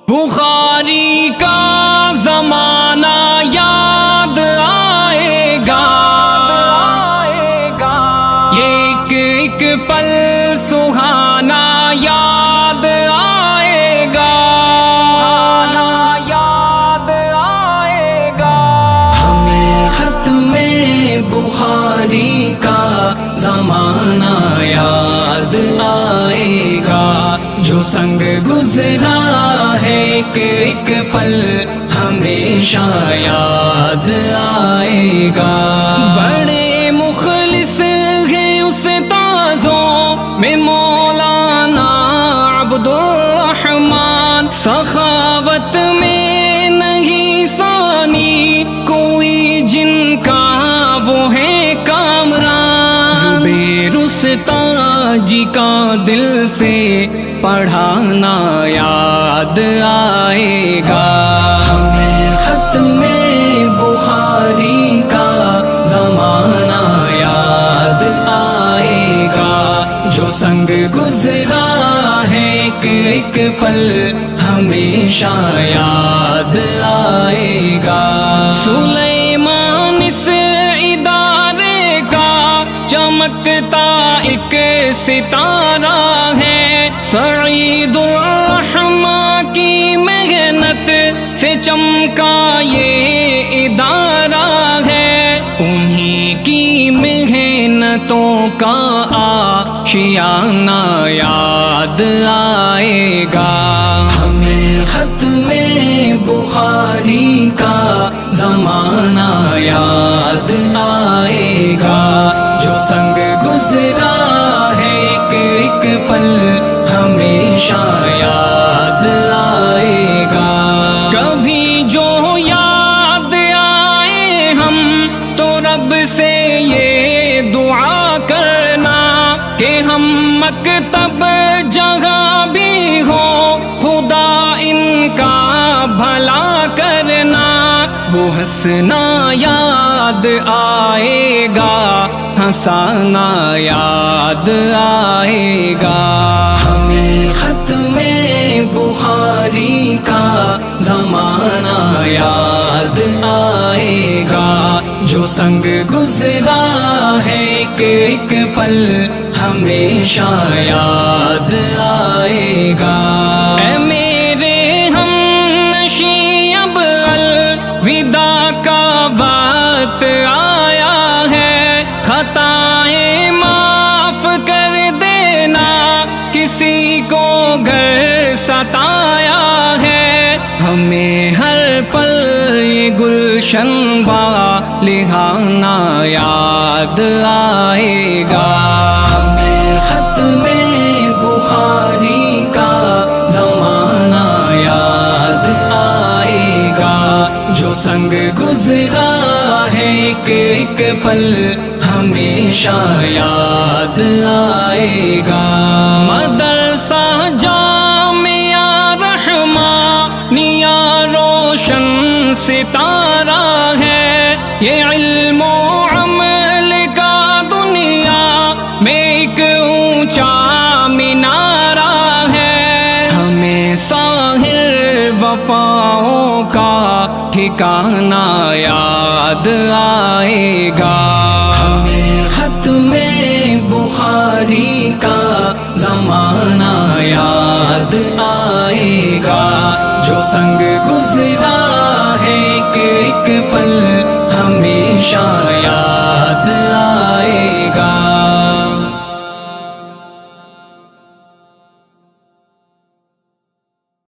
بخاری کا زمانہ یاد آئے گا، ایک ایک پل سہانا یاد آئے گا، ہمیں ختم بخاری کا زمانہ یاد آئے گا، جو سنگ گزرا ہے ایک ایک پل ہمیشہ یاد آئے گا۔ بڑے مخلص ہیں استاذوں میں مولانا عبد الرحمن، سخاوت میں نہیں ثانی کوئی جن کا وہ ہے کامران، زبیر استاجی کا دل سے پڑھانا یاد آئے گا۔ ہمیں ختم بخاری کا زمانہ یاد آئے گا، جو سنگ گزرا ہے ایک ایک پل ہمیشہ یاد آئے گا۔ سلیمان اس ادارے کا چمکتا ایک ستارہ ہے، سعید الرحمن کی محنت سے چمکا یہ ادارہ ہے، انہی کی محنتوں کا آشیانہ یاد آئے گا۔ ہمیں ختم بخاری کا زمانہ یاد آئے گا، جو سنگ گزرا ہے ایک ایک پل ہمیشہ یاد آئے گا۔ کبھی جو یاد آئے ہم تو رب سے یہ دعا کرنا کہ ہم مکتب جگہ بھی ہو خدا ان کا بھلا کرنا، وہ ہنسنا یاد آئے گا، ہنسانا یاد آئے گا۔ ہمیں ختم بخاری کا زمانہ یاد آئے گا، جو سنگ گزرا ہے ایک ایک پل ہمیشہ یاد آئے گا۔ اے میرے ہم نشیں اب الوداع کا وقت آیا ہے، خطائیں معاف کر دینا کسی کو گر ستایا ہے، ہمیں ہر پل یہ گلشن والہانہ یاد آئے گا۔ ہمیں ختم بخاری کا زمانہ یاد آئے گا، جو سنگ گزرا ہے ایک ایک پل ہمیشہ یاد آئے گا۔ مدرسہ جامعہ رحمانیہ روشن ستارہ ہے، یہ علم و عمل کا دنیا میں ایک اونچا مینارہ ہے، ہمیں ساحل وفاؤں کا ٹھکانہ یاد آئے گا۔ ہمیں ختم بخاری کا زمانہ یاد آئے گا، جو سنگ گزرا ہے ایک ایک پل ہمیشہ